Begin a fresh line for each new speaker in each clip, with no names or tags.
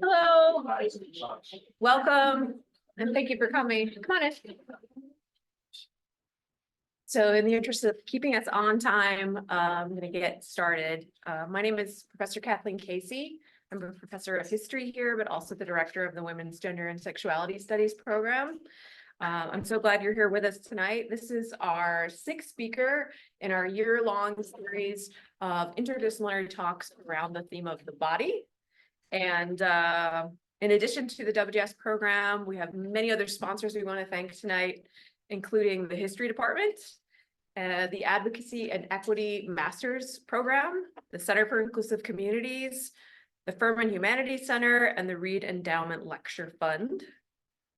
Hello, welcome, and thank you for coming. Come on in. So in the interest of keeping us on time, I'm going to get started. My name is Professor Kathleen Casey. I'm a professor of history here, but also the director of the Women's Gender and Sexuality Studies program. I'm so glad you're here with us tonight. This is our sixth speaker in our year-long series of interdisciplinary talks around the theme of the body. And in addition to the WGS program, we have many other sponsors we want to thank tonight, including the History Department, the Advocacy and Equity Master's Program, the Center for Inclusive Communities, the Furman Humanities Center, and the Reed Endowment Lecture Fund.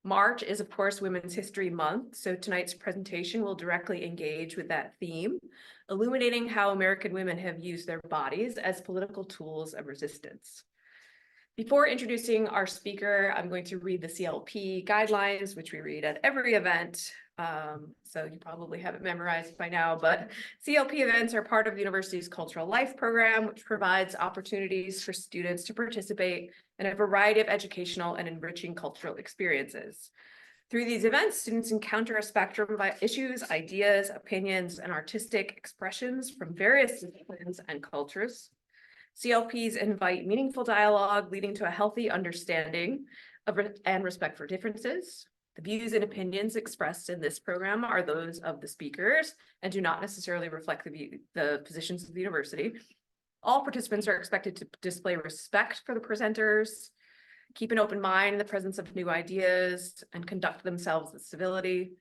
March is, of course, Women's History Month, so tonight's presentation will directly engage with that theme, illuminating how American women have used their bodies as political tools of resistance. Before introducing our speaker, I'm going to read the CLP guidelines, which we read at every event. So you probably have it memorized by now, but CLP events are part of the university's Cultural Life program, which provides opportunities for students to participate in a variety of educational and enriching cultural experiences. Through these events, students encounter a spectrum of issues, ideas, opinions, and artistic expressions from various disciplines and cultures. CLPs invite meaningful dialogue, leading to a healthy understanding of and respect for differences. The views and opinions expressed in this program are those of the speakers and do not necessarily reflect the positions of the university. All participants are expected to display respect for the presenters, keep an open mind in the presence of new ideas, and conduct themselves with civility.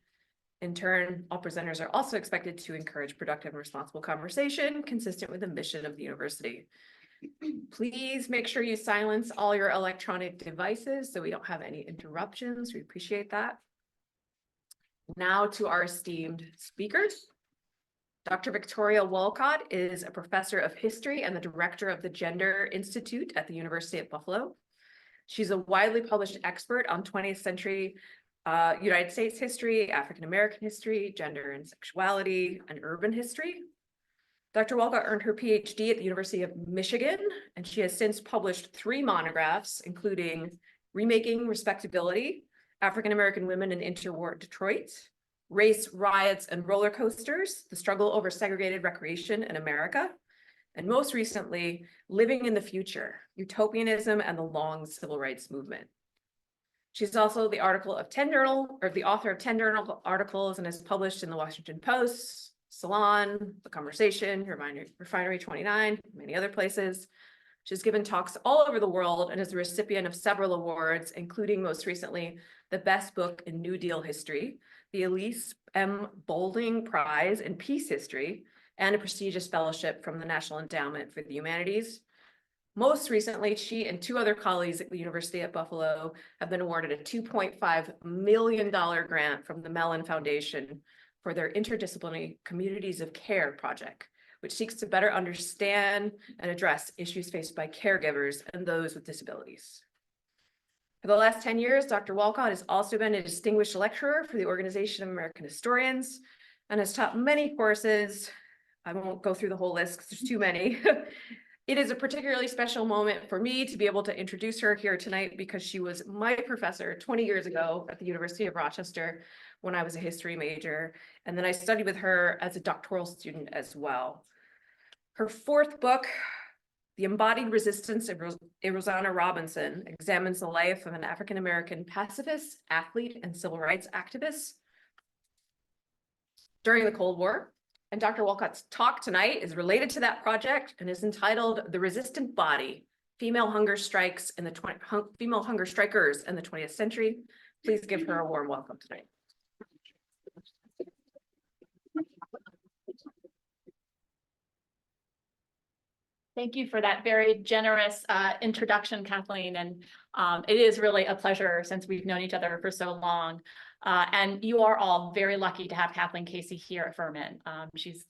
In turn, all presenters are also expected to encourage productive and responsible conversation consistent with the mission of the university. Please make sure you silence all your electronic devices so we don't have any interruptions. We appreciate that. Now to our esteemed speakers. Dr. Victoria Wolcott is a professor of history and the director of the Gender Institute at the University of Buffalo. She's a widely published expert on 20th century United States history, African American history, gender and sexuality, and urban history. Dr. Wolcott earned her PhD at the University of Michigan, and she has since published 3 monographs, including Remaking Respectability, African American Women in Interwar Detroit, Race, Riots, and Roller Coasters, The Struggle Over Segregated Recreation in America, and most recently, Living in the Future, Utopianism and the Long Civil Rights Movement. She's also the author of 10 journal articles and has published in the Washington Post, Salon, The Conversation, Refinery 29, many other places. She's given talks all over the world and is the recipient of several awards, including most recently, the Best Book in New Deal History, the Elise M. Boulding Prize in Peace History, and a prestigious fellowship from the National Endowment for the Humanities. Most recently, she and 2 other colleagues at the University at Buffalo have been awarded a $2.5 million grant from the Mellon Foundation for their interdisciplinary Communities of Care project, which seeks to better understand and address issues faced by caregivers and those with disabilities. For the last 10 years, Dr. Wolcott has also been a distinguished lecturer for the Organization of American Historians and has taught many courses. I won't go through the whole list because there's too many. It is a particularly special moment for me to be able to introduce her here tonight because she was my professor 20 years ago at the University of Rochester when I was a history major, and then I studied with her as a doctoral student as well. Her 4th book, The Embodied Resistance of Rosanna Robinson, examines the life of an African-American pacifist, athlete, and civil rights activist during the Cold War. And Dr. Wolcott's talk tonight is related to that project and is entitled The Resistant Body, Female Hunger Strikers in the 20th Century. Please give her a warm welcome tonight.
Thank you for that very generous introduction, Kathleen. And it is really a pleasure since we've known each other for so long. And you are all very lucky to have Kathleen Casey here at Furman. She's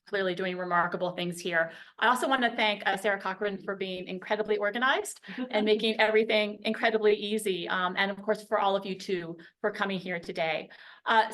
clearly doing remarkable things here. I also want to thank Sarah Cochran for being incredibly organized and making everything incredibly easy. And of course, for all of you too, for coming here today.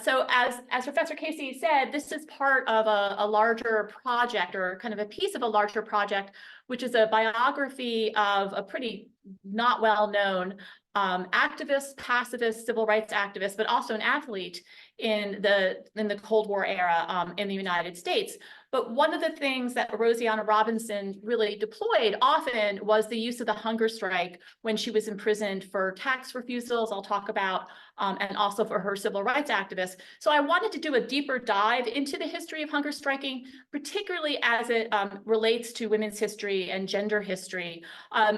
So as Professor Casey said, this is part of a larger project, or kind of a piece of a larger project, which is a biography of a pretty not well-known activist, pacifist, civil rights activist, but also an athlete in the Cold War era in the United States. But one of the things that Rosianna Robinson really deployed often was the use of the hunger strike when she was imprisoned for tax refusals, I'll talk about, and also for her civil rights activists. So I wanted to do a deeper dive into the history of hunger striking, particularly as it relates to women's history and gender history.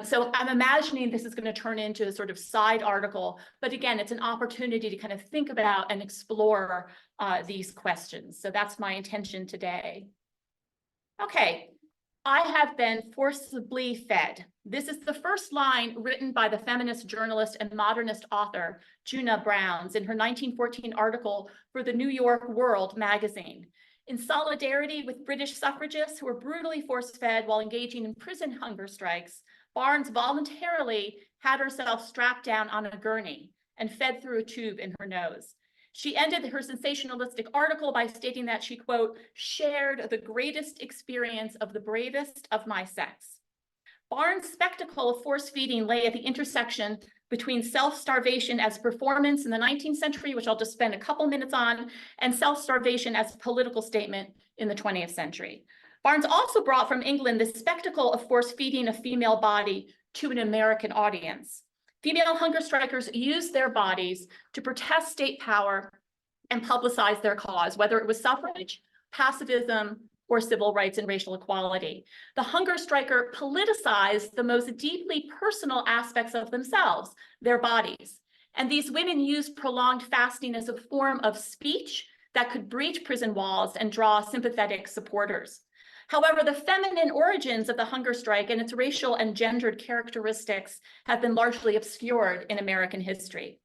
So I'm imagining this is going to turn into a sort of side article, but again, it's an opportunity to kind of think about and explore these questions. So that's my intention today. Okay, I have been forcibly fed. This is the first line written by the feminist journalist and modernist author, Juna Browns, in her 1914 article for the New York World magazine. In solidarity with British suffragists who were brutally force-fed while engaging in prison hunger strikes, Barnes voluntarily had herself strapped down on a gurney and fed through a tube in her nose. She ended her sensationalistic article by stating that she, quote, shared the greatest experience of the bravest of my sex. Barnes' spectacle of force feeding lay at the intersection between self-starvation as performance in the 19th century, which I'll just spend a couple minutes on, and self-starvation as a political statement in the 20th century. Barnes also brought from England the spectacle of force feeding a female body to an American audience. Female hunger strikers used their bodies to protest state power and publicize their cause, whether it was suffrage, pacifism, or civil rights and racial equality. The hunger striker politicized the most deeply personal aspects of themselves, their bodies. And these women used prolonged fasting as a form of speech that could breach prison walls and draw sympathetic supporters. However, the feminine origins of the hunger strike and its racial and gendered characteristics have been largely obscured in American history.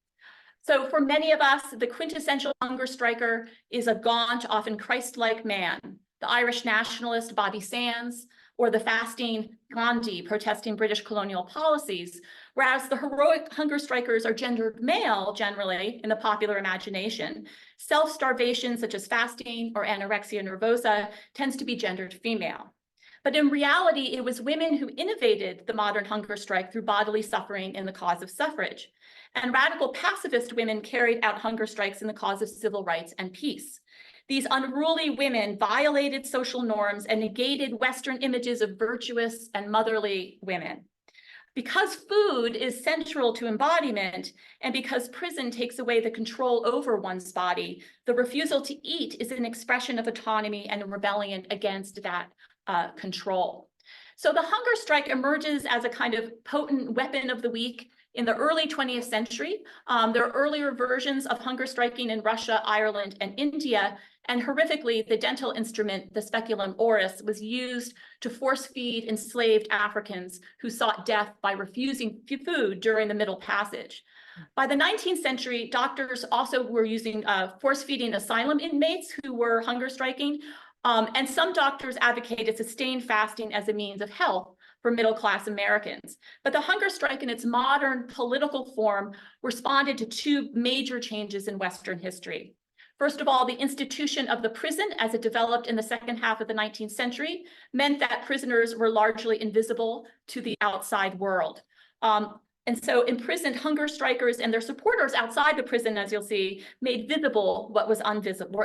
So for many of us, the quintessential hunger striker is a gaunt, often Christ-like man, the Irish nationalist Bobby Sands, or the fasting Gandhi protesting British colonial policies, whereas the heroic hunger strikers are gendered male generally in the popular imagination. Self-starvation, such as fasting or anorexia nervosa, tends to be gendered female. But in reality, it was women who innovated the modern hunger strike through bodily suffering in the cause of suffrage. And radical pacifist women carried out hunger strikes in the cause of civil rights and peace. These unruly women violated social norms and negated Western images of virtuous and motherly women. Because food is central to embodiment, and because prison takes away the control over one's body, the refusal to eat is an expression of autonomy and a rebellion against that control. So the hunger strike emerges as a kind of potent weapon of the weak in the early 20th century. There are earlier versions of hunger striking in Russia, Ireland, and India. And horrifically, the dental instrument, the speculum oris, was used to force feed enslaved Africans who sought death by refusing food during the Middle Passage. By the 19th century, doctors also were using force feeding asylum inmates who were hunger striking. And some doctors advocated sustained fasting as a means of health for middle-class Americans. But the hunger strike in its modern political form responded to two major changes in Western history. First of all, the institution of the prison as it developed in the second half of the 19th century meant that prisoners were largely invisible to the outside world. And so imprisoned hunger strikers and their supporters outside the prison, as you'll see, made visible what was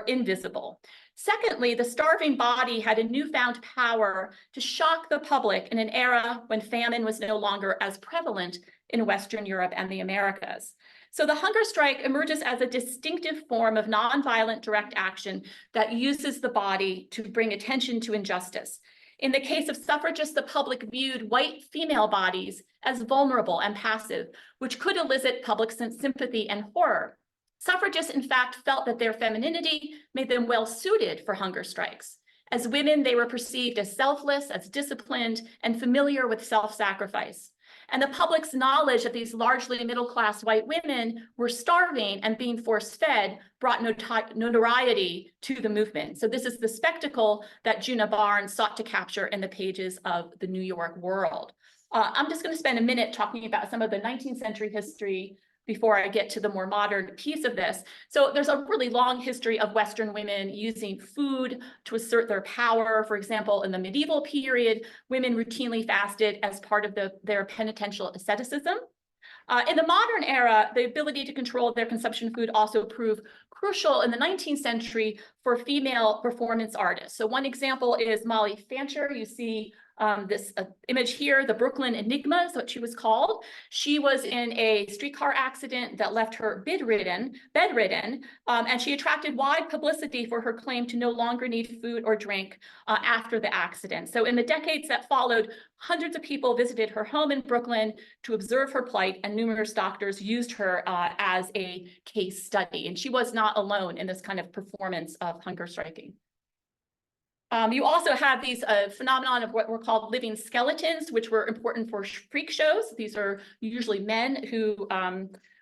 invisible. Secondly, the starving body had a newfound power to shock the public in an era when famine was no longer as prevalent in Western Europe and the Americas. So the hunger strike emerges as a distinctive form of nonviolent direct action that uses the body to bring attention to injustice. In the case of suffragists, the public viewed white female bodies as vulnerable and passive, which could elicit public sympathy and horror. Suffragists, in fact, felt that their femininity made them well suited for hunger strikes. As women, they were perceived as selfless, as disciplined, and familiar with self-sacrifice. And the public's knowledge that these largely middle-class white women were starving and being force-fed brought notoriety to the movement. So this is the spectacle that Juna Barnes sought to capture in the pages of the New York World. I'm just going to spend a minute talking about some of the 19th century history before I get to the more modern piece of this. So there's a really long history of Western women using food to assert their power. For example, in the medieval period, women routinely fasted as part of their penitential asceticism. In the modern era, the ability to control their consumption of food also proved crucial in the 19th century for female performance artists. So one example is Molly Fancher. You see this image here, the Brooklyn Enigma is what she was called. She was in a streetcar accident that left her bedridden, and she attracted wide publicity for her claim to no longer need food or drink after the accident. So in the decades that followed, hundreds of people visited her home in Brooklyn to observe her plight, and numerous doctors used her as a case study. And she was not alone in this kind of performance of hunger striking. You also have these phenomenon of what were called living skeletons, which were important for freak shows. These are usually men who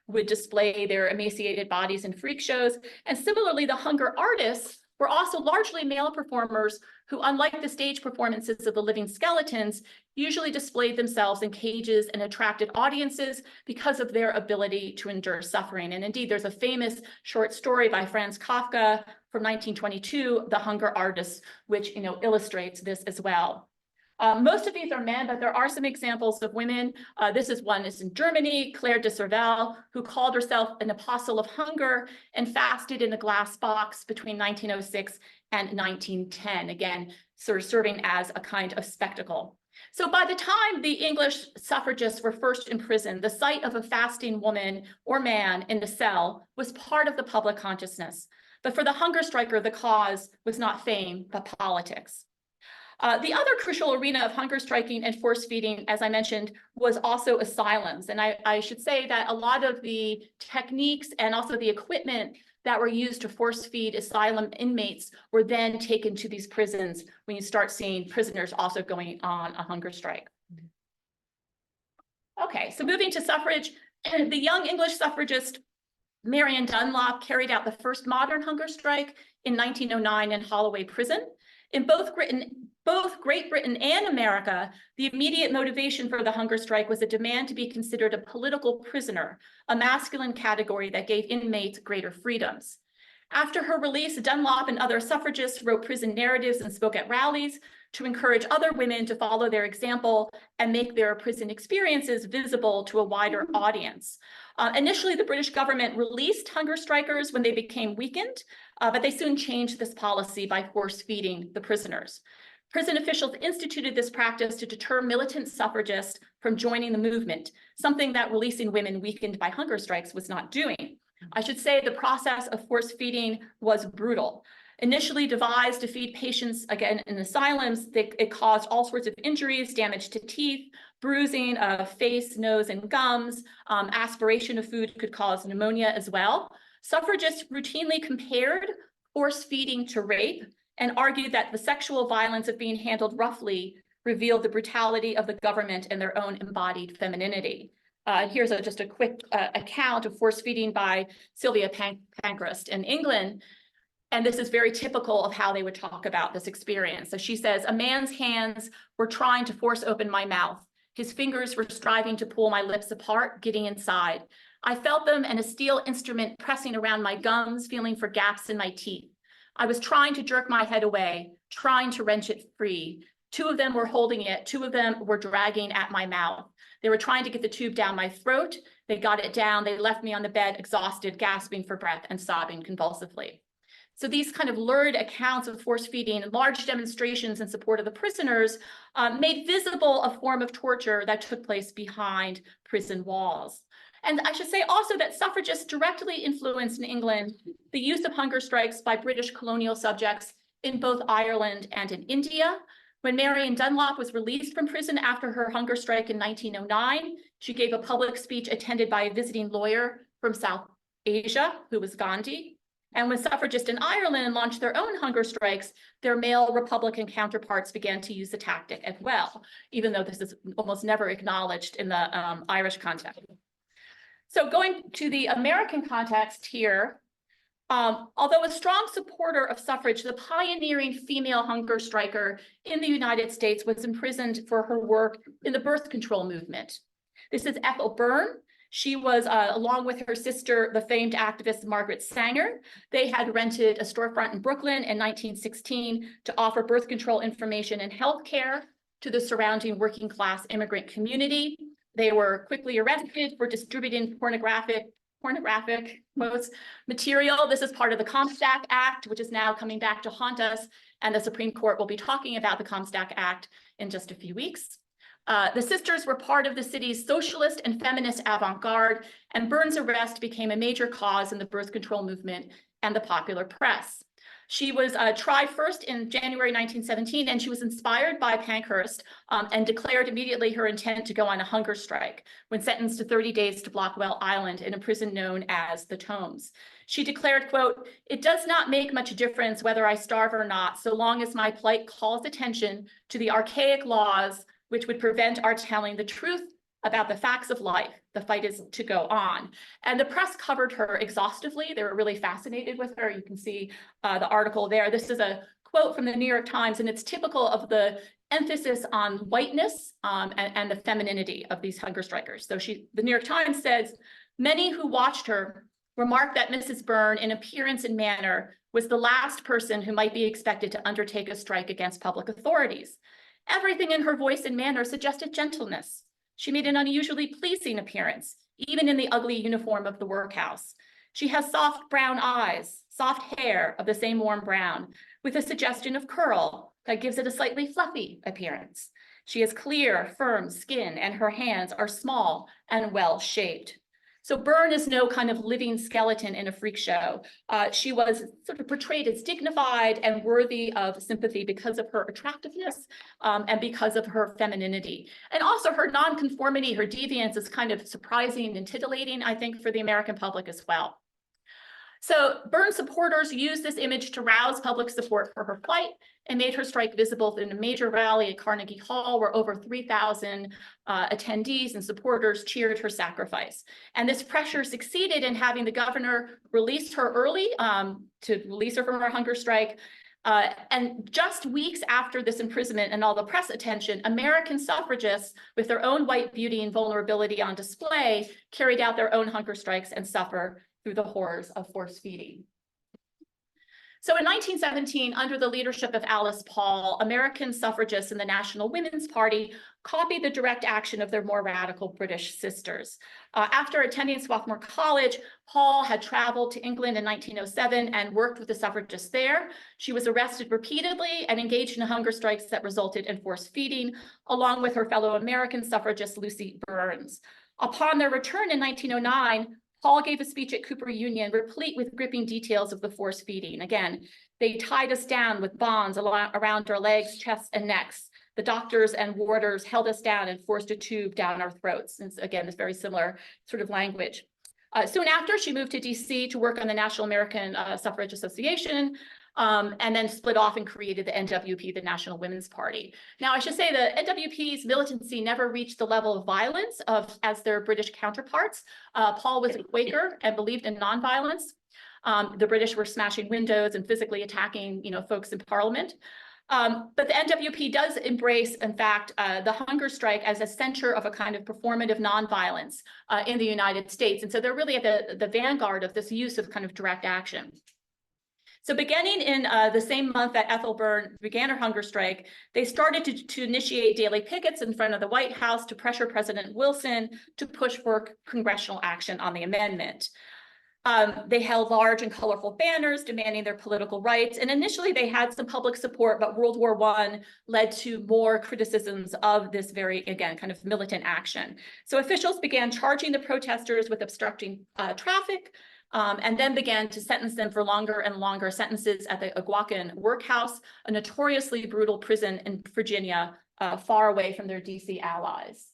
would display their emaciated bodies in freak shows. And similarly, the hunger artists were also largely male performers who, unlike the stage performances of the living skeletons, usually displayed themselves in cages and attracted audiences because of their ability to endure suffering. And indeed, there's a famous short story by Franz Kafka from 1922, The Hunger Artists, which illustrates this as well. Most of these are men, but there are some examples of women. This is in Germany, Claire de Serval, who called herself an apostle of hunger and fasted in a glass box between 1906 and 1910, again, sort of serving as a kind of spectacle. So by the time the English suffragists were first imprisoned, the sight of a fasting woman or man in a cell was part of the public consciousness. But for the hunger striker, the cause was not fame, but politics. The other crucial arena of hunger striking and force feeding, as I mentioned, was also asylums. And I should say that a lot of the techniques and also the equipment that were used to force feed asylum inmates were then taken to these prisons when you start seeing prisoners also going on a hunger strike. Okay, so moving to suffrage, the young English suffragist Marion Dunlop carried out the first modern hunger strike in 1909 in Holloway Prison. In both Great Britain and America, the immediate motivation for the hunger strike was a demand to be considered a political prisoner, a masculine category that gave inmates greater freedoms. After her release, Dunlop and other suffragists wrote prison narratives and spoke at rallies to encourage other women to follow their example and make their prison experiences visible to a wider audience. Initially, the British government released hunger strikers when they became weakened, but they soon changed this policy by force feeding the prisoners. Prison officials instituted this practice to deter militant suffragists from joining the movement, something that releasing women weakened by hunger strikes was not doing. I should say the process of force feeding was brutal. Initially devised to feed patients, again, in asylums, it caused all sorts of injuries, damage to teeth, bruising of face, nose, and gums. Aspiration of food could cause pneumonia as well. Suffragists routinely compared force feeding to rape and argued that the sexual violence of being handled roughly revealed the brutality of the government and their own embodied femininity. Here's just a quick account of force feeding by Sylvia Pankhurst in England. And this is very typical of how they would talk about this experience. So she says, "A man's hands were trying to force open my mouth. His fingers were striving to pull my lips apart, getting inside. I felt them and a steel instrument pressing around my gums, feeling for gaps in my teeth. I was trying to jerk my head away, trying to wrench it free. Two of them were holding it. Two of them were dragging at my mouth. They were trying to get the tube down my throat. They got it down. They left me on the bed, exhausted, gasping for breath and sobbing convulsively." So these kind of lurid accounts of force feeding and large demonstrations in support of the prisoners made visible a form of torture that took place behind prison walls. And I should say also that suffragists directly influenced in England the use of hunger strikes by British colonial subjects in both Ireland and in India. When Marion Dunlop was released from prison after her hunger strike in 1909, she gave a public speech attended by a visiting lawyer from South Asia, who was Gandhi. And when suffragists in Ireland launched their own hunger strikes, their male Republican counterparts began to use the tactic as well, even though this is almost never acknowledged in the Irish context. So going to the American context here, although a strong supporter of suffrage, the pioneering female hunger striker in the United States was imprisoned for her work in the birth control movement. This is Ethel Byrne. She was, along with her sister, the famed activist Margaret Sanger. They had rented a storefront in Brooklyn in 1916 to offer birth control information and healthcare to the surrounding working class immigrant community. They were quickly arrested for distributing pornographic material. This is part of the Comstock Act, which is now coming back to haunt us. And the Supreme Court will be talking about the Comstock Act in just a few weeks. The sisters were part of the city's socialist and feminist avant-garde, and Byrne's arrest became a major cause in the birth control movement and the popular press. She was tried first in January 1917, and she was inspired by Pankhurst and declared immediately her intent to go on a hunger strike when sentenced to 30 days to Blackwell Island in a prison known as the Tombs. She declared, quote, "It does not make much difference whether I starve or not, so long as my plight calls attention to the archaic laws which would prevent our telling the truth about the facts of life. The fight is to go on." And the press covered her exhaustively. They were really fascinated with her. You can see the article there. This is a quote from the New York Times, and it's typical of the emphasis on whiteness and the femininity of these hunger strikers. So the New York Times says, "Many who watched her remarked that Mrs. Byrne, in appearance and manner, was the last person who might be expected to undertake a strike against public authorities. Everything in her voice and manner suggested gentleness. She made an unusually pleasing appearance, even in the ugly uniform of the workhouse. She has soft brown eyes, soft hair of the same warm brown, with a suggestion of curl that gives it a slightly fluffy appearance. She has clear, firm skin, and her hands are small and well-shaped." So Byrne is no kind of living skeleton in a freak show. She was sort of portrayed as dignified and worthy of sympathy because of her attractiveness and because of her femininity. And also her nonconformity, her deviance is kind of surprising and titillating, I think, for the American public as well. So Byrne supporters used this image to rouse public support for her plight and made her strike visible in a major rally at Carnegie Hall, where over 3,000 attendees and supporters cheered her sacrifice. And this pressure succeeded in having the governor release her early, to release her from her hunger strike. And just weeks after this imprisonment and all the press attention, American suffragists, with their own white beauty and vulnerability on display, carried out their own hunger strikes and suffer through the horrors of force feeding. So in 1917, under the leadership of Alice Paul, American suffragists in the National Women's Party copied the direct action of their more radical British sisters. After attending Swarthmore College, Paul had traveled to England in 1907 and worked with the suffragists there. She was arrested repeatedly and engaged in hunger strikes that resulted in forced feeding, along with her fellow American suffragist Lucy Burns. Upon their return in 1909, Paul gave a speech at Cooper Union, replete with gripping details of the force feeding. Again, they tied us down with bonds around our legs, chests, and necks. The doctors and warders held us down and forced a tube down our throats. And again, this very similar sort of language. Soon after, she moved to DC to work on the National American Suffrage Association, and then split off and created the NWP, the National Women's Party. Now, I should say the NWP's militancy never reached the level of violence as their British counterparts. Paul was a Quaker and believed in nonviolence. The British were smashing windows and physically attacking, folks in Parliament. But the NWP does embrace, in fact, the hunger strike as a center of a kind of performative nonviolence in the United States. And so they're really at the vanguard of this use of kind of direct action. So beginning in the same month that Ethel Byrne began her hunger strike, they started to initiate daily pickets in front of the White House to pressure President Wilson to push for congressional action on the amendment. They held large and colorful banners demanding their political rights. And initially they had some public support, but World War I led to more criticisms of this very, again, kind of militant action. So officials began charging the protesters with obstructing traffic, and then began to sentence them for longer and longer sentences at the Agwakan Workhouse, a notoriously brutal prison in Virginia, far away from their DC allies.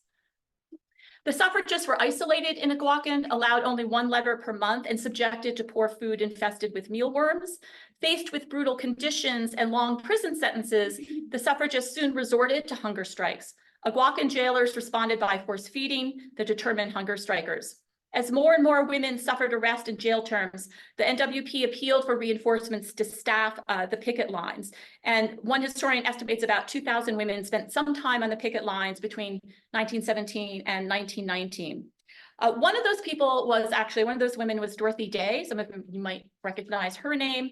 The suffragists were isolated in Algonquin, allowed only one letter per month, and subjected to poor food infested with mealworms. Faced with brutal conditions and long prison sentences, the suffragists soon resorted to hunger strikes. Algonquin jailers responded by force feeding the determined hunger strikers. As more and more women suffered arrest and jail terms, the NWP appealed for reinforcements to staff the picket lines. And one historian estimates about 2,000 women spent some time on the picket lines between 1917 and 1919. One of those people was actually, one of those women was Dorothy Day. Some of you might recognize her name.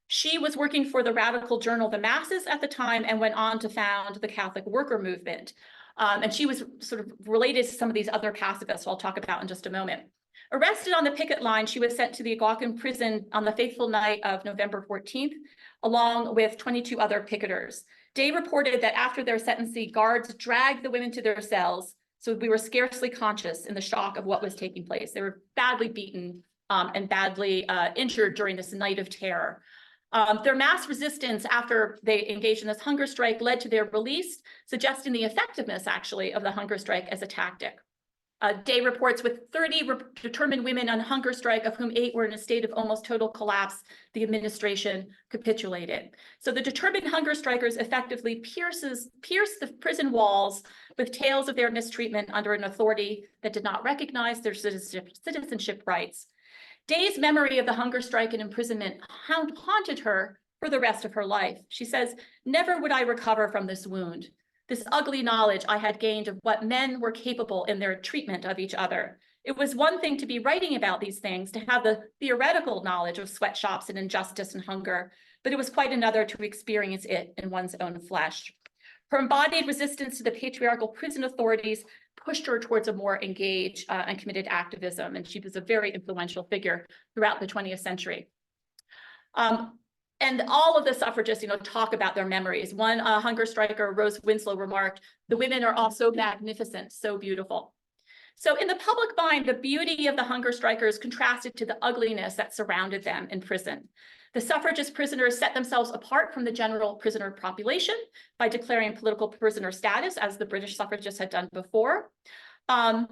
She was working for the radical journal The Masses at the time and went on to found the Catholic worker movement. And she was sort of related to some of these other pacifists, who I'll talk about in just a moment. Arrested on the picket line, she was sent to the Algonquin prison on the fateful night of November 14th, along with 22 other picketers. Day reported that after their sentencing, guards dragged the women to their cells, so we were scarcely conscious in the shock of what was taking place. They were badly beaten and badly injured during this night of terror. Their mass resistance after they engaged in this hunger strike led to their release, suggesting the effectiveness, actually, of the hunger strike as a tactic. Day reports with 30 determined women on hunger strike, of whom 8 were in a state of almost total collapse, the administration capitulated. So the determined hunger strikers effectively pierced the prison walls with tales of their mistreatment under an authority that did not recognize their citizenship rights. Day's memory of the hunger strike and imprisonment haunted her for the rest of her life. She says, "Never would I recover from this wound, this ugly knowledge I had gained of what men were capable in their treatment of each other. It was one thing to be writing about these things, to have the theoretical knowledge of sweatshops and injustice and hunger, but it was quite another to experience it in one's own flesh." Her embodied resistance to the patriarchal prison authorities pushed her towards a more engaged and committed activism, and she was a very influential figure throughout the 20th century. And all of the suffragists, talk about their memories. One hunger striker, Rose Winslow, remarked, "The women are all so magnificent, so beautiful." So in the public mind, the beauty of the hunger strikers contrasted to the ugliness that surrounded them in prison. The suffragist prisoners set themselves apart from the general prisoner population by declaring political prisoner status, as the British suffragists had done before. And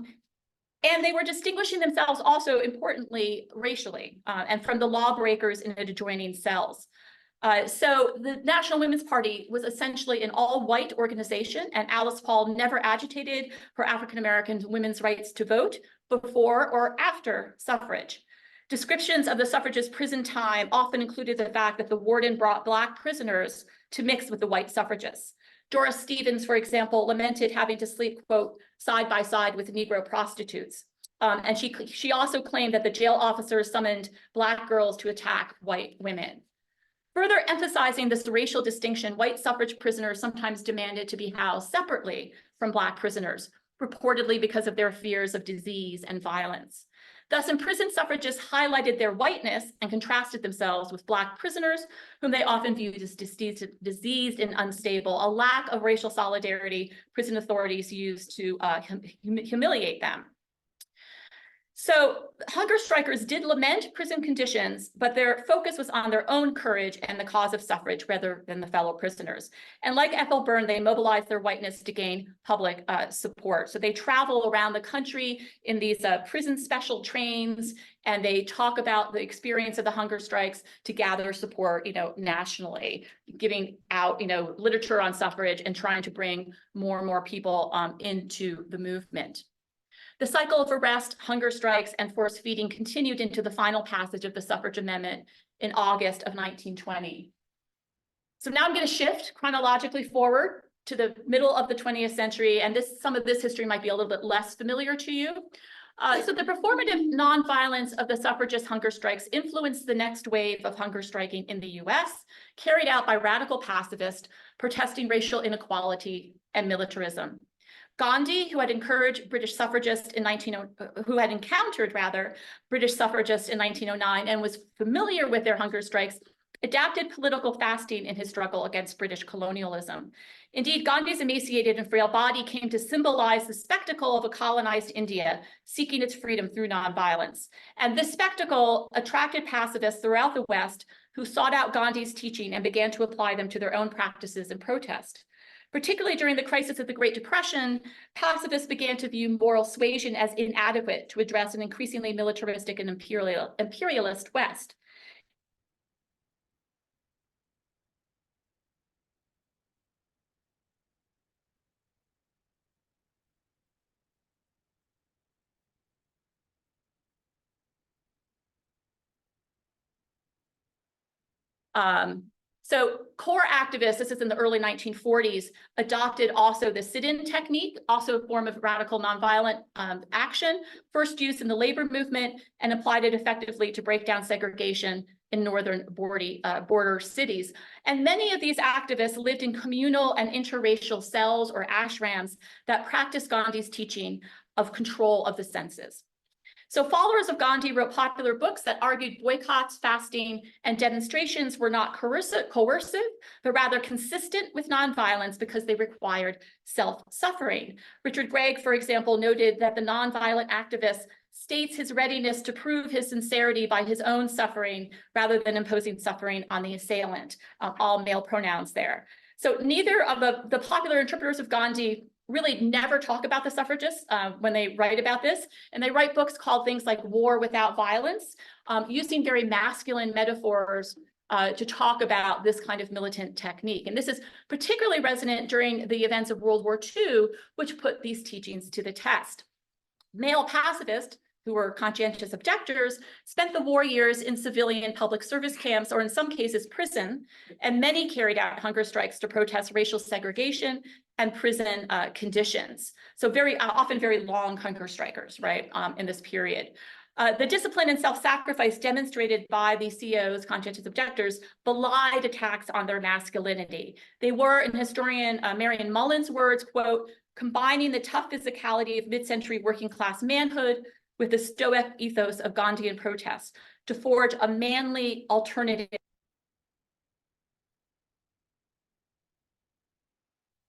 they were distinguishing themselves also, importantly, racially, and from the lawbreakers in adjoining cells. So the National Women's Party was essentially an all-white organization, and Alice Paul never agitated for African-American women's rights to vote before or after suffrage. Descriptions of the suffragist prison time often included the fact that the warden brought Black prisoners to mix with the white suffragists. Doris Stevens, for example, lamented having to sleep, quote, side by side with Negro prostitutes. And she also claimed that the jail officers summoned Black girls to attack white women. Further emphasizing this racial distinction, white suffrage prisoners sometimes demanded to be housed separately from Black prisoners, reportedly because of their fears of disease and violence. Thus, imprisoned suffragists highlighted their whiteness and contrasted themselves with Black prisoners, whom they often viewed as diseased and unstable, a lack of racial solidarity prison authorities used to humiliate them. So hunger strikers did lament prison conditions, but their focus was on their own courage and the cause of suffrage rather than the fellow prisoners. And like Ethel Byrne, they mobilized their whiteness to gain public support. So they travel around the country in these prison special trains, and they talk about the experience of the hunger strikes to gather support, nationally, giving out, literature on suffrage and trying to bring more and more people into the movement. The cycle of arrest, hunger strikes, and forced feeding continued into the final passage of the suffrage amendment in August of 1920. So now I'm going to shift chronologically forward to the middle of the 20th century, and some of this history might be a little bit less familiar to you. So the performative nonviolence of the suffragist hunger strikes influenced the next wave of hunger striking in the US, carried out by radical pacifists protesting racial inequality and militarism. Gandhi, who had encountered British suffragists in 1909 and was familiar with their hunger strikes, adapted political fasting in his struggle against British colonialism. Indeed, Gandhi's emaciated and frail body came to symbolize the spectacle of a colonized India seeking its freedom through nonviolence. And this spectacle attracted pacifists throughout the West who sought out Gandhi's teaching and began to apply them to their own practices and protest. Particularly during the crisis of the Great Depression, pacifists began to view moral suasion as inadequate to address an increasingly militaristic and imperialist West. So core activists, this is in the early 1940s, adopted also the sit-in technique, also a form of radical nonviolent action, first used in the labor movement, and applied it effectively to break down segregation in northern border cities. And many of these activists lived in communal and interracial cells or ashrams that practiced Gandhi's teaching of control of the senses. So followers of Gandhi wrote popular books that argued boycotts, fasting, and demonstrations were not coercive, but rather consistent with nonviolence because they required self-suffering. Richard Gregg, for example, noted that the nonviolent activist states his readiness to prove his sincerity by his own suffering rather than imposing suffering on the assailant, all male pronouns there. So neither of the popular interpreters of Gandhi really never talk about the suffragists when they write about this. And they write books called things like War Without Violence, using very masculine metaphors to talk about this kind of militant technique. And this is particularly resonant during the events of World War II, which put these teachings to the test. Male pacifists, who were conscientious objectors, spent the war years in civilian public service camps, or in some cases prison, and many carried out hunger strikes to protest racial segregation and prison conditions. So very often very long hunger strikers, right, in this period. The discipline and self-sacrifice demonstrated by these COs, conscientious objectors, belied attacks on their masculinity. They were, in historian Marion Mullen's words, quote, combining the tough physicality of mid-century working class manhood with the stoic ethos of Gandhian protest to forge a manly alternative,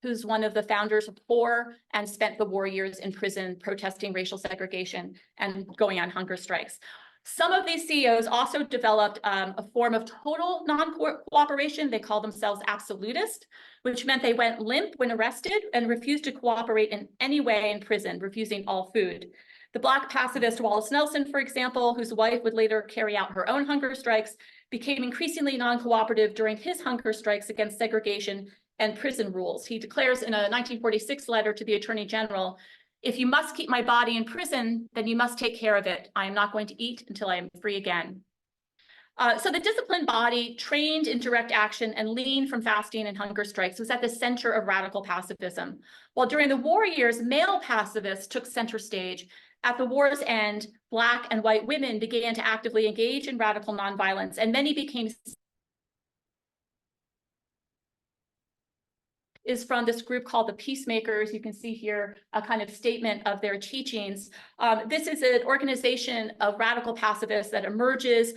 who's one of the founders of CORE and spent the war years in prison protesting racial segregation and going on hunger strikes. Some of these CEOs also developed a form of total non-cooperation. They call themselves absolutist, which meant they went limp when arrested and refused to cooperate in any way in prison, refusing all food. The Black pacifist Wallace Nelson, for example, whose wife would later carry out her own hunger strikes, became increasingly non-cooperative during his hunger strikes against segregation and prison rules. He declares in a 1946 letter to the Attorney General, if you must keep my body in prison, then you must take care of it. I am not going to eat until I am free again. So the disciplined body, trained in direct action and lean from fasting and hunger strikes, was at the center of radical pacifism. While during the war years, male pacifists took center stage, at the war's end, Black and white women began to actively engage in radical nonviolence, and many became is from this group called the Peacemakers. You can see here a kind of statement of their teachings. This is an organization of radical pacifists that emerges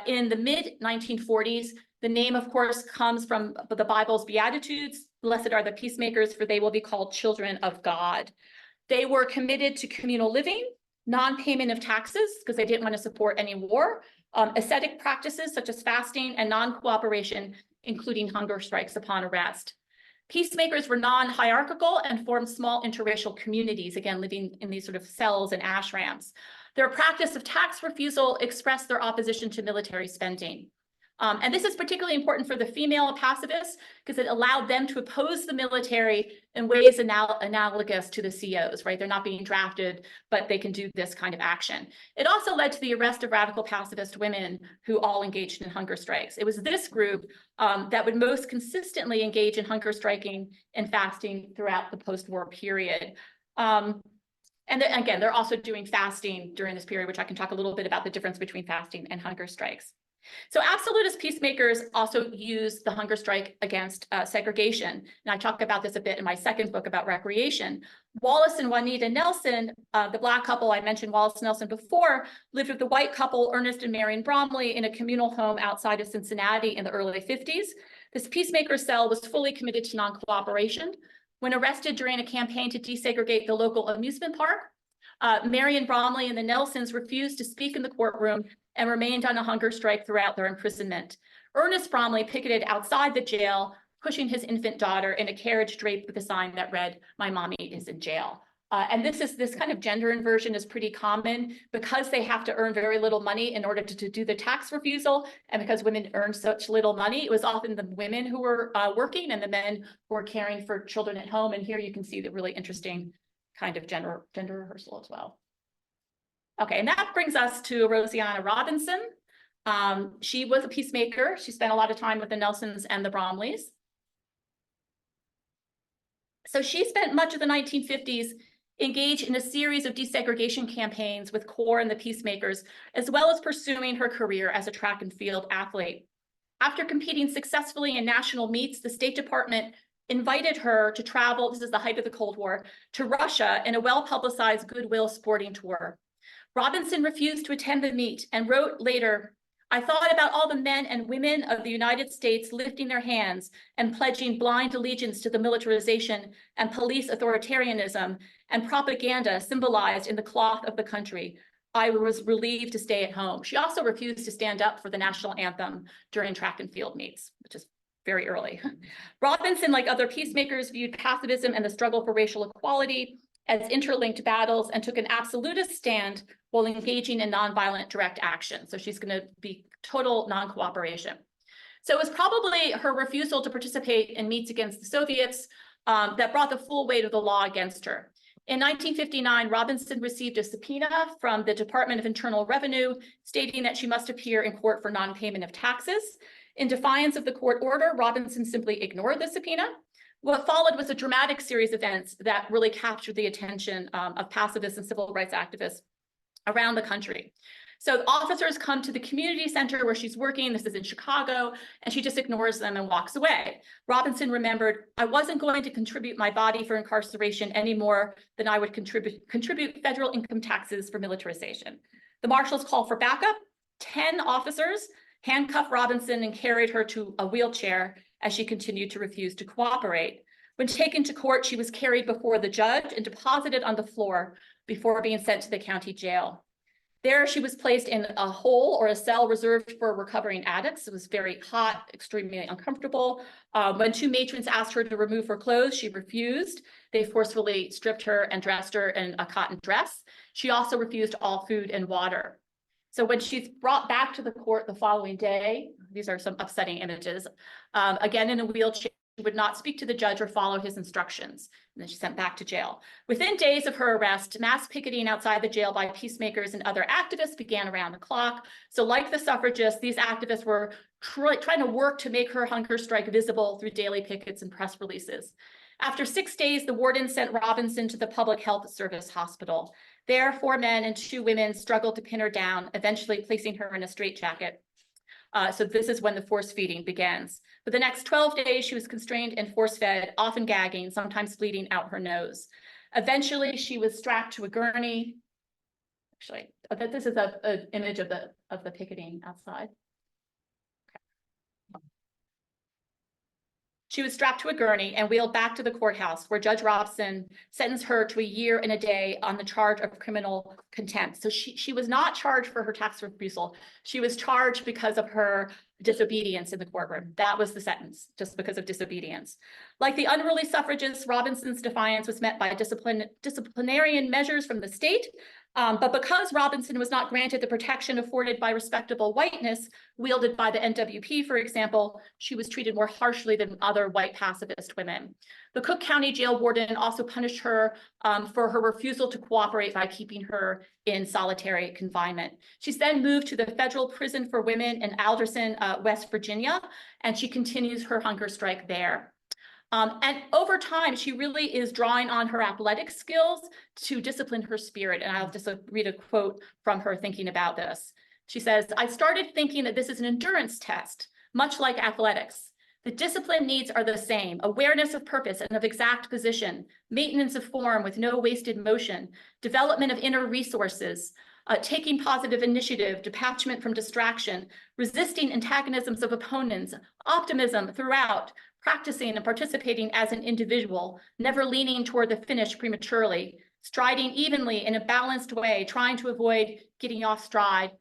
in the mid-1940s. The name, of course, comes from the Bible's Beatitudes. Blessed are the peacemakers, for they will be called children of God. They were committed to communal living, non-payment of taxes, because they didn't want to support any war, ascetic practices such as fasting, and non-cooperation, including hunger strikes upon arrest. Peacemakers were non-hierarchical and formed small interracial communities, again, living in these sort of cells and ashrams. Their practice of tax refusal expressed their opposition to military spending. And this is particularly important for the female pacifists because it allowed them to oppose the military in ways analogous to the COs, right? They're not being drafted, but they can do this kind of action. It also led to the arrest of radical pacifist women who all engaged in hunger strikes. It was this group that would most consistently engage in hunger striking and fasting throughout the post-war period. And then, again, they're also doing fasting during this period, which I can talk a little bit about the difference between fasting and hunger strikes. So absolutist peacemakers also use the hunger strike against segregation. And I talk about this a bit in my second book about recreation. Wallace and Juanita Nelson, the Black couple I mentioned, Wallace Nelson before, lived with the white couple, Ernest and Marion Bromley, in a communal home outside of Cincinnati in the early 50s. This peacemaker cell was fully committed to non-cooperation. When arrested during a campaign to desegregate the local amusement park, Marion Bromley and the Nelsons refused to speak in the courtroom and remained on a hunger strike throughout their imprisonment. Ernest Bromley picketed outside the jail, pushing his infant daughter in a carriage draped with a sign that read, "My mommy is in jail." And this kind of gender inversion is pretty common because they have to earn very little money in order to do the tax refusal. And because women earn such little money, it was often the women who were working and the men who were caring for children at home. And here you can see the really interesting kind of gender reversal as well. Okay, and that brings us to Rosianna Robinson. She was a peacemaker. She spent a lot of time with the Nelsons and the Bromleys. So she spent much of the 1950s engaged in a series of desegregation campaigns with CORE and the Peacemakers, as well as pursuing her career as a track and field athlete. After competing successfully in national meets, the State Department invited her to travel, this is the height of the Cold War, to Russia in a well-publicized goodwill sporting tour. Robinson refused to attend the meet and wrote later, "I thought about all the men and women of the United States lifting their hands and pledging blind allegiance to the militarization and police authoritarianism and propaganda symbolized in the cloth of the country. I was relieved to stay at home." She also refused to stand up for the national anthem during track and field meets, which is very early. Robinson, like other peacemakers, viewed pacifism and the struggle for racial equality as interlinked battles and took an absolutist stand while engaging in nonviolent direct action. So she's going to be total non-cooperation. So it was probably her refusal to participate in meets against the Soviets that brought the full weight of the law against her. In 1959, Robinson received a subpoena from the Department of Internal Revenue stating that she must appear in court for non-payment of taxes. In defiance of the court order, Robinson simply ignored the subpoena. What followed was a dramatic series of events that really captured the attention of pacifists and civil rights activists around the country. So officers come to the community center where she's working, this is in Chicago, and she just ignores them and walks away. Robinson remembered, "I wasn't going to contribute my body for incarceration any more than I would contribute federal income taxes for militarization." The marshals called for backup. 10 officers handcuffed Robinson and carried her to a wheelchair as she continued to refuse to cooperate. When taken to court, she was carried before the judge and deposited on the floor before being sent to the county jail. There, she was placed in a hole or a cell reserved for recovering addicts. It was very hot, extremely uncomfortable. When 2 matrons asked her to remove her clothes, she refused. They forcefully stripped her and dressed her in a cotton dress. She also refused all food and water. So when she's brought back to the court the following day, these are some upsetting images, again in a wheelchair, she would not speak to the judge or follow his instructions, and then she's sent back to jail. Within days of her arrest, mass picketing outside the jail by peacemakers and other activists began around the clock. So like the suffragists, these activists were trying to work to make her hunger strike visible through daily pickets and press releases. After 6 days, the warden sent Robinson to the Public Health Service hospital. There, 4 men and 2 women struggled to pin her down, eventually placing her in a straitjacket. So this is when the force feeding begins. For the next 12 days, she was constrained and force-fed, often gagging, sometimes bleeding out her nose. Eventually, she was strapped to a gurney. Actually, this is an image of the picketing outside. She was strapped to a gurney and wheeled back to the courthouse, where Judge Robson sentenced her to a year and a day on the charge of criminal contempt. So she was not charged for her tax refusal. She was charged because of her disobedience in the courtroom. That was the sentence, just because of disobedience. Like the unruly suffragists, Robinson's defiance was met by disciplinarian measures from the state. But because Robinson was not granted the protection afforded by respectable whiteness, wielded by the NWP, for example, she was treated more harshly than other white pacifist women. The Cook County jail warden also punished her for her refusal to cooperate by keeping her in solitary confinement. She's then moved to the federal prison for women in Alderson, West Virginia, and she continues her hunger strike there. And over time, she really is drawing on her athletic skills to discipline her spirit. And I'll just read a quote from her thinking about this. She says, "I started thinking that this is an endurance test, much like athletics. The discipline needs are the same: awareness of purpose and of exact position, maintenance of form with no wasted motion, development of inner resources, taking positive initiative, detachment from distraction, resisting antagonisms of opponents, optimism throughout, practicing and participating as an individual, never leaning toward the finish prematurely, striding evenly in a balanced way, trying to avoid getting off stride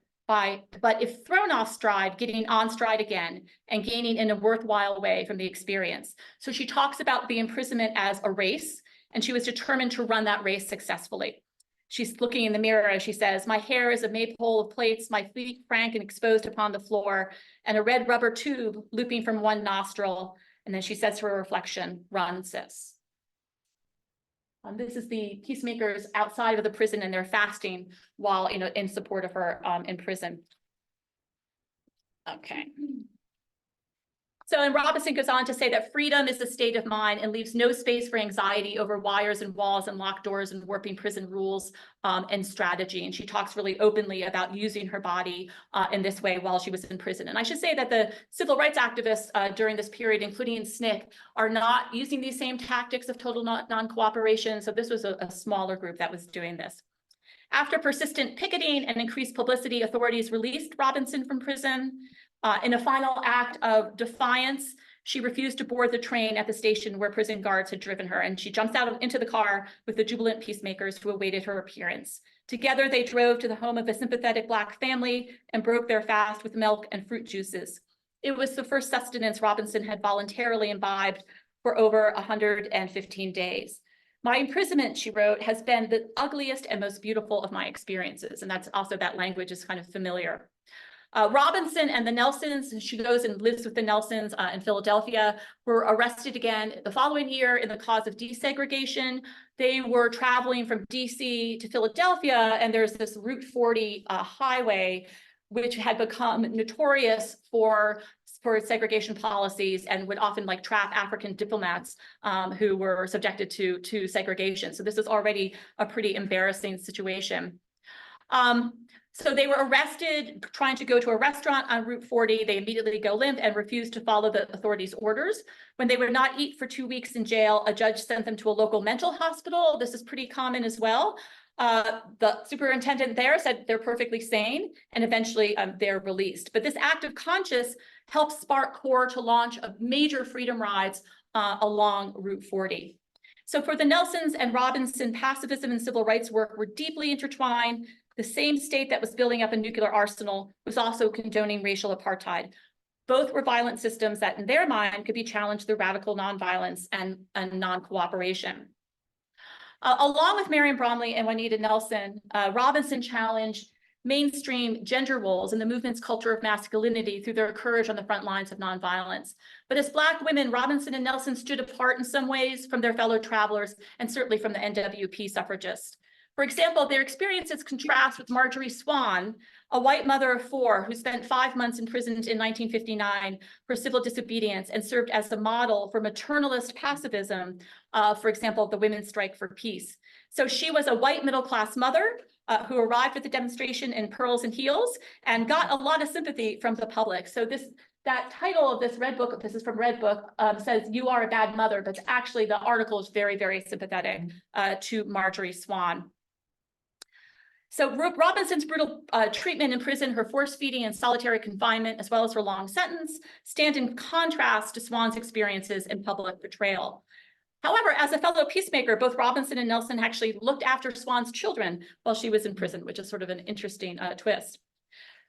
but if thrown off stride, getting on stride again and gaining in a worthwhile way from the experience. So she talks about the imprisonment as a race, and she was determined to run that race successfully. She's looking in the mirror as she says, "My hair is a maypole of plates, my feet frank and exposed upon the floor, and a red rubber tube looping from one nostril." And then she says to her reflection, "Run, sis." This is the peacemakers outside of the prison, and they're fasting while, in support of her in prison. Okay. So, and Robinson goes on to say that freedom is a state of mind and leaves no space for anxiety over wires and walls and locked doors and warping prison rules and strategy. And she talks really openly about using her body in this way while she was in prison. And I should say that the civil rights activists during this period, including SNCC, are not using these same tactics of total non-cooperation. So this was a smaller group that was doing this. After persistent picketing and increased publicity, authorities released Robinson from prison. In a final act of defiance, she refused to board the train at the station where prison guards had driven her, and she jumps out into the car with the jubilant peacemakers who awaited her appearance. Together, they drove to the home of a sympathetic Black family and broke their fast with milk and fruit juices. It was the first sustenance Robinson had voluntarily imbibed for over 115 days. "My imprisonment," she wrote, "has been the ugliest and most beautiful of my experiences." And that's also, that language is kind of familiar. Robinson and the Nelsons, she goes and lives with the Nelsons in Philadelphia, were arrested again the following year in the cause of desegregation. They were traveling from DC to Philadelphia, and there's this Route 40 highway, which had become notorious for segregation policies and would often trap African diplomats who were subjected to segregation. So this is already a pretty embarrassing situation. So they were arrested trying to go to a restaurant on Route 40. They immediately go limp and refuse to follow the authorities' orders. When they would not eat for 2 weeks in jail, a judge sent them to a local mental hospital. This is pretty common as well. The superintendent there said they're perfectly sane, and eventually they're released. But this act of conscience helped spark CORE to launch a major freedom rides along Route 40. So for the Nelsons and Robinson, pacifism and civil rights work were deeply intertwined. The same state that was building up a nuclear arsenal was also condoning racial apartheid. Both were violent systems that, in their mind, could be challenged through radical nonviolence and non-cooperation. Along with Marion Bromley and Juanita Nelson, Robinson challenged mainstream gender roles in the movement's culture of masculinity through their courage on the front lines of nonviolence. But as Black women, Robinson and Nelson stood apart in some ways from their fellow travelers and certainly from the NWP suffragists. For example, their experiences contrast with Marjorie Swan, a white mother of 4 who spent 5 months imprisoned in 1959 for civil disobedience and served as the model for maternalist pacifism, for example, the Women's Strike for Peace. So she was a white middle-class mother who arrived at the demonstration in pearls and heels and got a lot of sympathy from the public. So that title of this Red Book, this is from Red Book, says "You are a bad mother," but actually the article is very, very sympathetic to Marjorie Swan. So Robinson's brutal treatment in prison, her force feeding and solitary confinement, as well as her long sentence, stand in contrast to Swan's experiences in public betrayal. However, as a fellow peacemaker, both Robinson and Nelson actually looked after Swan's children while she was in prison, which is sort of an interesting twist.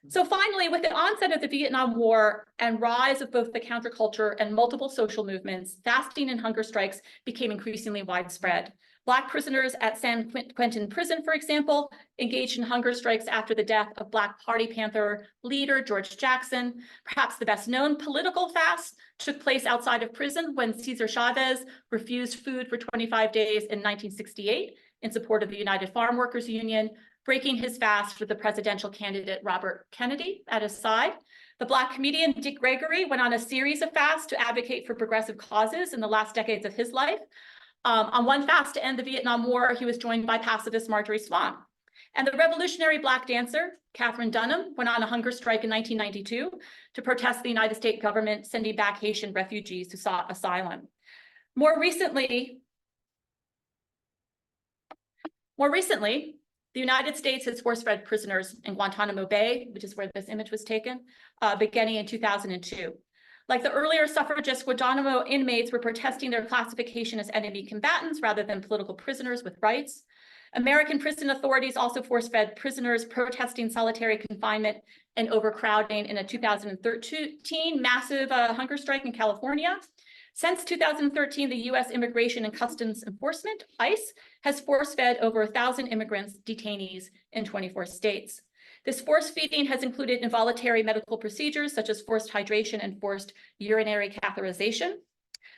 So finally, with the onset of the Vietnam War and rise of both the counterculture and multiple social movements, fasting and hunger strikes became increasingly widespread. Black prisoners at San Quentin Prison, for example, engaged in hunger strikes after the death of Black Party Panther leader George Jackson. Perhaps the best known political fast took place outside of prison when Cesar Chavez refused food for 25 days in 1968 in support of the United Farm Workers Union, breaking his fast with the presidential candidate Robert Kennedy at his side. The Black comedian Dick Gregory went on a series of fasts to advocate for progressive causes in the last decades of his life. On one fast to end the Vietnam War, he was joined by pacifist Marjorie Swan. And the revolutionary Black dancer, Katherine Dunham, went on a hunger strike in 1992 to protest the United States government sending back Haitian refugees who sought asylum. More recently, the United States has force-fed prisoners in Guantanamo Bay, which is where this image was taken, beginning in 2002. Like the earlier suffragists, Guantanamo inmates were protesting their classification as enemy combatants rather than political prisoners with rights. American prison authorities also force-fed prisoners protesting solitary confinement and overcrowding in a 2013 massive hunger strike in California. Since 2013, the U.S. Immigration and Customs Enforcement, ICE, has force-fed over 1,000 immigrants detainees in 24 states. This force feeding has included involuntary medical procedures such as forced hydration and forced urinary catheterization.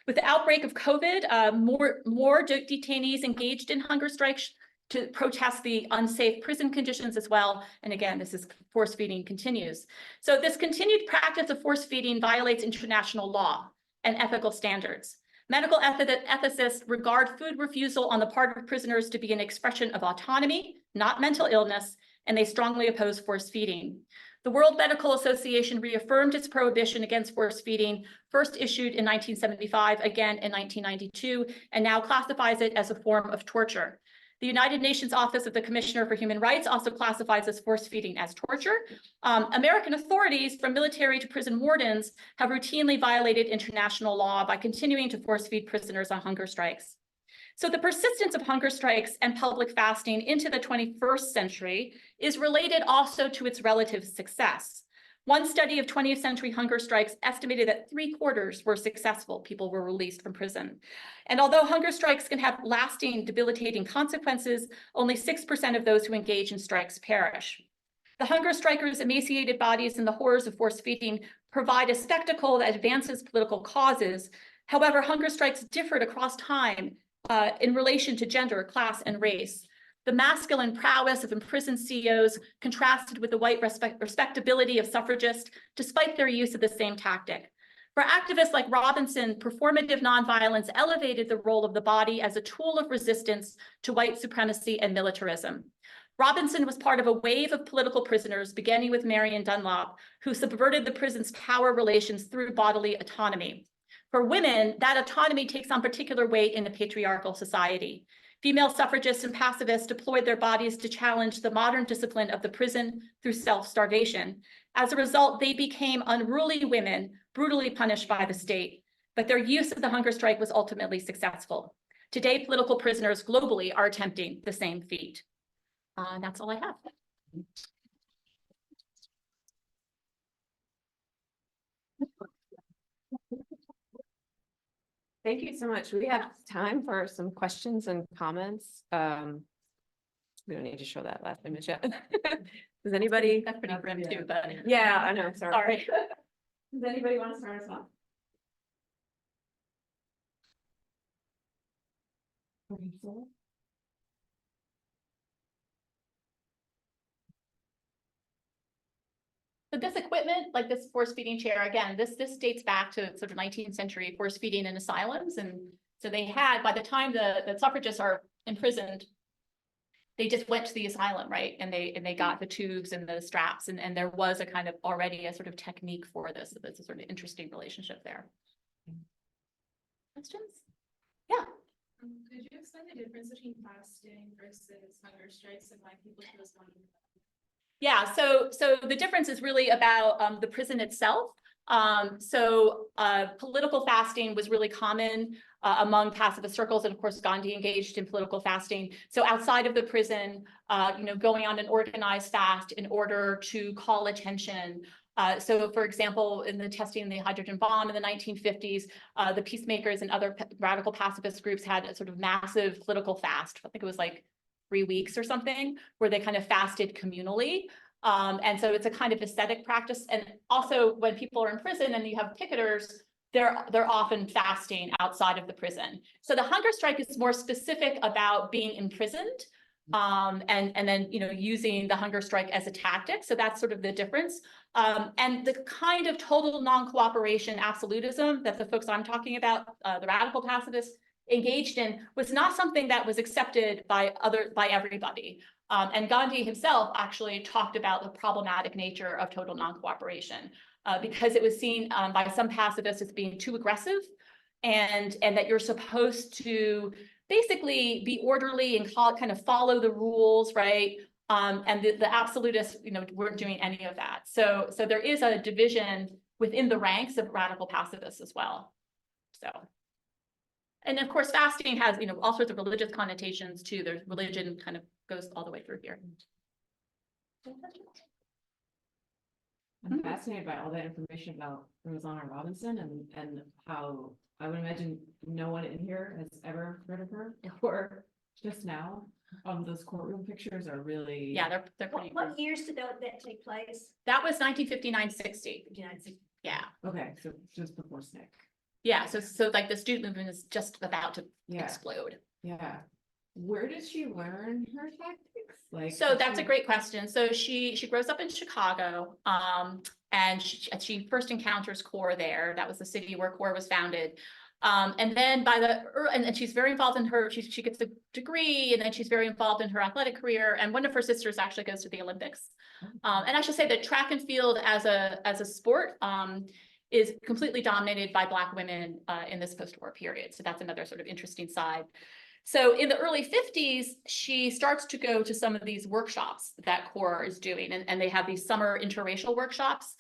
With the outbreak of COVID, more detainees engaged in hunger strikes to protest the unsafe prison conditions as well. And again, this is force feeding continues. So this continued practice of force feeding violates international law and ethical standards. Medical ethicists regard food refusal on the part of prisoners to be an expression of autonomy, not mental illness, and they strongly oppose force feeding. The World Medical Association reaffirmed its prohibition against force feeding, first issued in 1975, again in 1992, and now classifies it as a form of torture. The United Nations Office of the Commissioner for Human Rights also classifies this force feeding as torture. American authorities, from military to prison wardens, have routinely violated international law by continuing to force feed prisoners on hunger strikes. So the persistence of hunger strikes and public fasting into the 21st century is related also to its relative success. One study of 20th century hunger strikes estimated that 3/4 were successful. People were released from prison. And although hunger strikes can have lasting, debilitating consequences, only 6% of those who engage in strikes perish. The hunger strikers' emaciated bodies and the horrors of force feeding provide a spectacle that advances political causes. However, hunger strikes differed across time in relation to gender, class, and race. The masculine prowess of imprisoned CEOs contrasted with the white respectability of suffragists, despite their use of the same tactic. For activists like Robinson, performative nonviolence elevated the role of the body as a tool of resistance to white supremacy and militarism. Robinson was part of a wave of political prisoners, beginning with Marion Dunlop, who subverted the prison's power relations through bodily autonomy. For women, that autonomy takes on particular weight in a patriarchal society. Female suffragists and pacifists deployed their bodies to challenge the modern discipline of the prison through self-starvation. As a result, they became unruly women, brutally punished by the state. But their use of the hunger strike was ultimately successful. Today, political prisoners globally are attempting the same feat. And that's all I have.
Thank you so much. We have time for some questions and comments. We don't need to show that last image yet. Does anybody?
That's pretty grim too, but
Yeah, I know, sorry.
sorry.
Does anybody want to start us off?
So this equipment, like this force feeding chair, again, this dates back to sort of 19th century force feeding in asylums. And so they had, by the time the suffragists are imprisoned, they just went to the asylum, right? And they got the tubes and the straps, and there was a kind of already a sort of technique for this. So that's a sort of interesting relationship there. Questions? Yeah.
Could you explain the difference between fasting versus hunger strikes and why people choose one?
Yeah, so the difference is really about the prison itself. Political fasting was really common among pacifist circles, and of course Gandhi engaged in political fasting. So outside of the prison, going on an organized fast in order to call attention. So for example, in the testing the hydrogen bomb in the 1950s, the peacemakers and other radical pacifist groups had a sort of massive political fast. I think it was like 3 weeks or something, where they kind of fasted communally. And so it's a kind of ascetic practice. And also when people are in prison and you have picketers, they're often fasting outside of the prison. So the hunger strike is more specific about being imprisoned, and then using the hunger strike as a tactic. So that's sort of the difference. And the kind of total non-cooperation absolutism that the folks I'm talking about, the radical pacifists, engaged in, was not something that was accepted by everybody. And Gandhi himself actually talked about the problematic nature of total non-cooperation, because it was seen by some pacifists as being too aggressive, and that you're supposed to basically be orderly and kind of follow the rules, right? And the absolutists, weren't doing any of that. So there is a division within the ranks of radical pacifists as well. So. And of course, fasting has, all sorts of religious connotations too. There's religion kind of goes all the way through here.
I'm fascinated by all that information about Rosanna Robinson and how I would imagine no one in here has ever heard of her or just now. Those courtroom pictures are really.
Yeah, they're pretty.
What years did that take place?
That was 1959-60. Yeah.
Okay, so just before SNCC.
Yeah. So like the student movement is just about to
Yeah,
explode.
yeah. Where did she learn her tactics? Like,
So that's a great question. So she grows up in Chicago, and she first encounters CORE there. That was the city where CORE was founded. And then and she's very involved in she gets a degree, and then she's very involved in her athletic career. And one of her sisters actually goes to the Olympics. And I should say that track and field as a sport, is completely dominated by Black women in this post-war period. So that's another sort of interesting side. So in the early 50s, she starts to go to some of these workshops that CORE is doing, and they have these summer interracial workshops,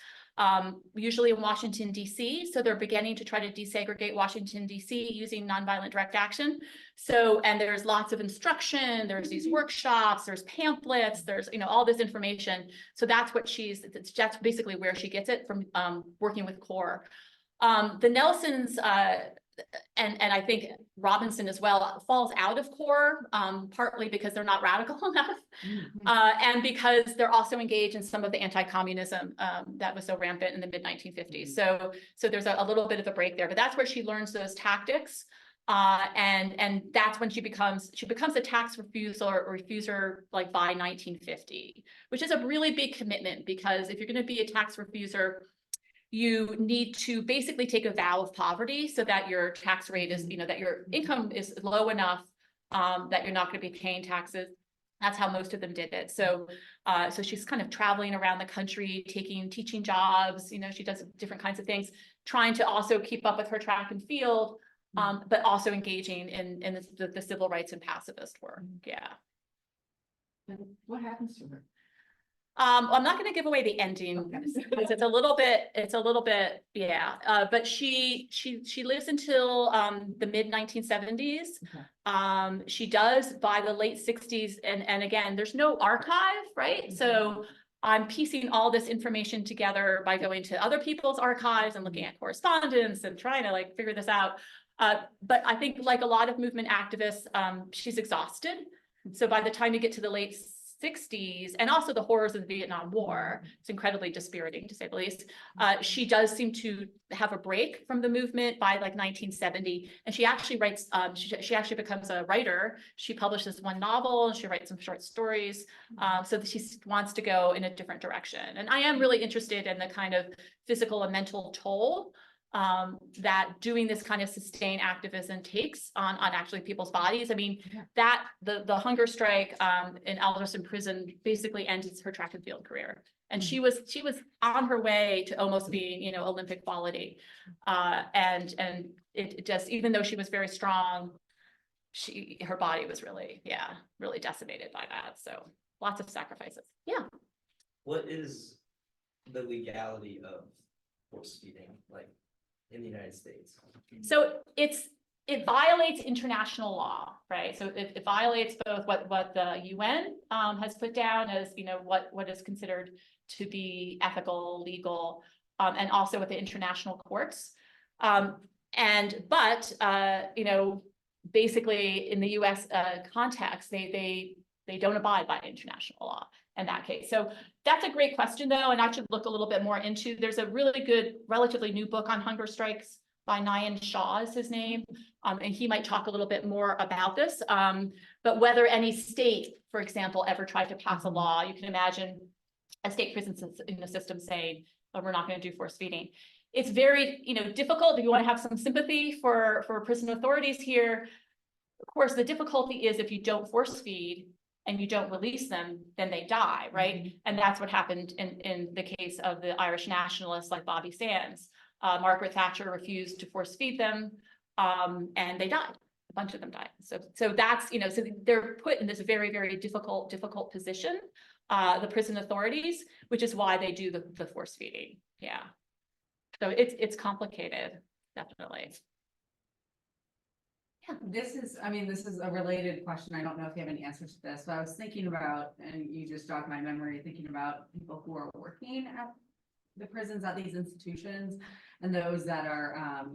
usually in Washington, D.C. So they're beginning to try to desegregate Washington, D.C. using nonviolent direct action. So, and there's lots of instruction, there's these workshops, there's pamphlets, there's, all this information. So that's what that's basically where she gets it from, working with CORE. The Nelsons, and I think Robinson as well falls out of CORE, partly because they're not radical enough, and because they're also engaged in some of the anti-communism that was so rampant in the mid-1950s. So there's a little bit of a break there, but that's where she learns those tactics, and that's when she becomes a tax refuser like by 1950, which is a really big commitment, because if you're going to be a tax refuser, you need to basically take a vow of poverty so that your tax rate is, that your income is low enough that you're not going to be paying taxes. That's how most of them did it. So she's kind of traveling around the country, teaching jobs, she does different kinds of things, trying to also keep up with her track and field, but also engaging in the civil rights and pacifist work. Yeah.
And what happens to her?
I'm not going to give away the ending,
Okay.
because it's a little bit, yeah. But she lives until the mid 1970s.
Okay.
She does by the late 60s, and again, there's no archive, right? So I'm piecing all this information together by going to other people's archives and looking at correspondence and trying to like figure this out. But I think, like a lot of movement activists, she's exhausted. So by the time you get to the late 60s, and also the horrors of the Vietnam War, it's incredibly dispiriting, to say the least. She does seem to have a break from the movement by like 1970, and she actually writes, she actually becomes a writer. She publishes one novel, and she writes some short stories, so that she wants to go in a different direction. And I am really interested in the kind of physical and mental toll that doing this kind of sustained activism takes on actually people's bodies. I mean, that the hunger strike in Alderson prison basically ended her track and field career. And she was on her way to almost being, Olympic quality. And it just, even though she was very strong, her body was really decimated by that. So lots of sacrifices. Yeah.
What is the legality of force feeding, like, in the United States?
So it violates international law, right? So it violates both what the UN has put down as, what is considered to be ethical, legal, and also with the international courts. Basically in the US context, they don't abide by international law in that case. So that's a great question, though, and I should look a little bit more into. There's a really good, relatively new book on hunger strikes by Nyan Shah is his name, and he might talk a little bit more about this. But whether any state, for example, ever tried to pass a law, you can imagine a state prison system saying, "Oh, we're not going to do force feeding." It's very, difficult. If you want to have some sympathy for prison authorities here, of course, the difficulty is if you don't force feed and you don't release them, then they die, right? And that's what happened in the case of the Irish nationalists like Bobby Sands. Margaret Thatcher refused to force feed them, and they died. A bunch of them died. So that's, so they're put in this very, very difficult position, the prison authorities, which is why they do the force feeding. Yeah. So it's complicated, definitely.
This is a related question. I don't know if you have any answers to this, but I was thinking about, and you just jogged my memory, thinking about people who are working at the prisons at these institutions and those that are,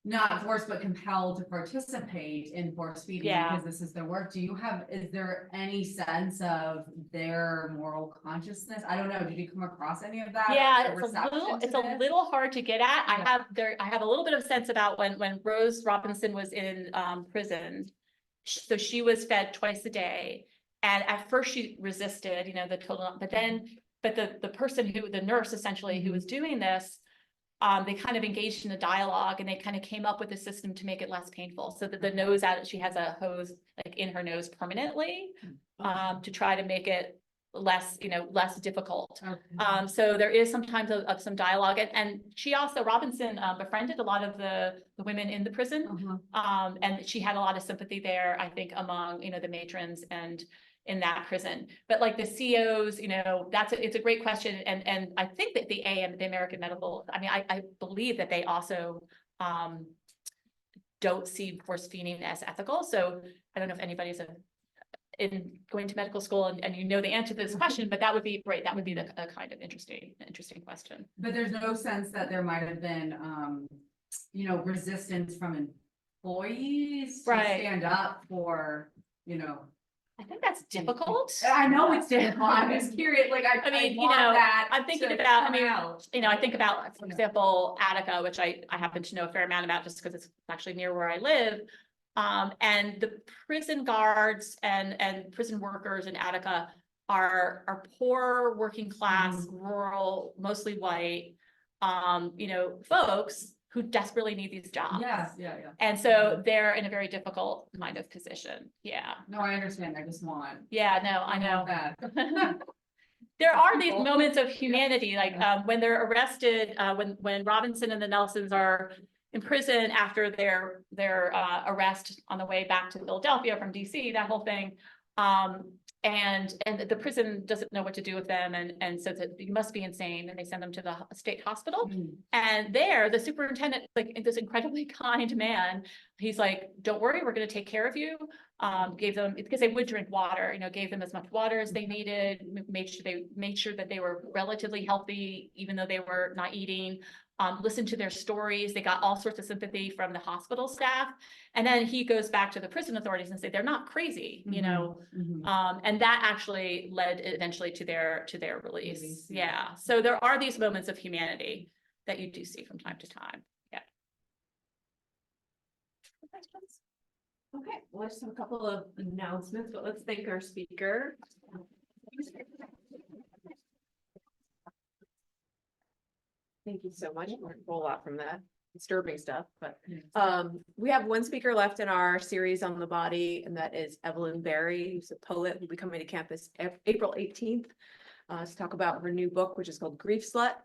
not forced but compelled to participate in force feeding
Yeah.
because this is their work. Is there any sense of their moral consciousness? I don't know. Did you come across any of that?
Yeah,
The
it's
reception to
it's a
this?
little hard to get at.
Yeah.
I have a little bit of sense about when Rose Robinson was in prison. So she was fed twice a day. And at first she resisted, the total, but then, but the person the nurse essentially who was doing this, they kind of engaged in a dialogue and they kind of came up with a system to make it less painful. So that the nose out, she has a hose like in her nose permanently, to try to make it less, less difficult.
Okay.
So there is sometimes of some dialogue and she also, Robinson, befriended a lot of the women in the prison.
Uh-huh.
And she had a lot of sympathy there, I think, among, the matrons and in that prison. But like the COs, it's a great question. And I think that the AM, the American Medical, I believe that they also don't see force feeding as ethical. So I don't know if anybody's in going to medical school and the answer to this question, but that would be great. That would be a kind of interesting question.
But there's no sense that there might have been, resistance from employees to
Right.
stand up for,
I think that's difficult.
I know it's difficult. I'm just curious, like, I
mean,
want that
I'm thinking
to
about,
come out.
I think about, for example, Attica, which I happen to know a fair amount about just because it's actually near where I live. And the prison guards and prison workers in Attica are poor, working class, rural, mostly white, folks who desperately need these jobs.
Yes, yeah.
And so they're in a very difficult kind of position. Yeah.
No, I understand. I just want.
Yeah, no, I know.
That.
There are these
People.
moments of humanity, like when they're arrested, when Robinson and the Nelsons are in prison after their arrest on the way back to Philadelphia from DC, that whole thing. And the prison doesn't know what to do with them and says that you must be insane, and they send them to the state hospital. And there, the superintendent, like this incredibly kind man, he's like, "Don't worry, we're going to take care of you." Gave them, because they would drink water, gave them as much water as they needed, made sure that they were relatively healthy, even though they were not eating. Listened to their stories. They got all sorts of sympathy from the hospital staff. And then he goes back to the prison authorities and say, they're not crazy, and that actually led eventually to their release. Yeah. So there are these moments of humanity that you do see from time to time. Yeah. Questions?
Okay, well, I just have a couple of announcements, but let's thank our speaker. Thank you so much. Learned a whole lot from that disturbing stuff, but we have one speaker left in our series on the body, and that is Evelyn Berry, who's a poet who'll be coming to campus April 18th to talk about her new book, which is called Grief Slut.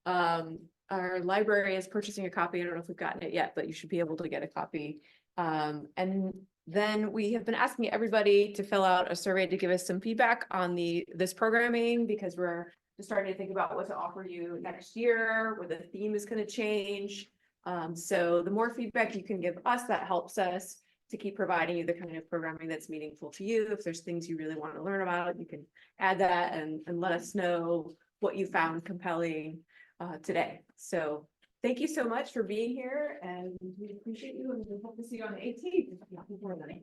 Our library is purchasing a copy. I don't know if we've gotten it yet, but you should be able to get a copy. And then we have been asking everybody to fill out a survey to give us some feedback on this programming, because we're just starting to think about what to offer you next year, where the theme is going to change. So the more feedback you can give us, that helps us to keep providing you the kind of programming that's meaningful to you. If there's things you really want to learn about, you can add that and let us know what you found compelling today. So thank you so much for being here, and we appreciate you, and we hope to see you on the 18th. if not before then.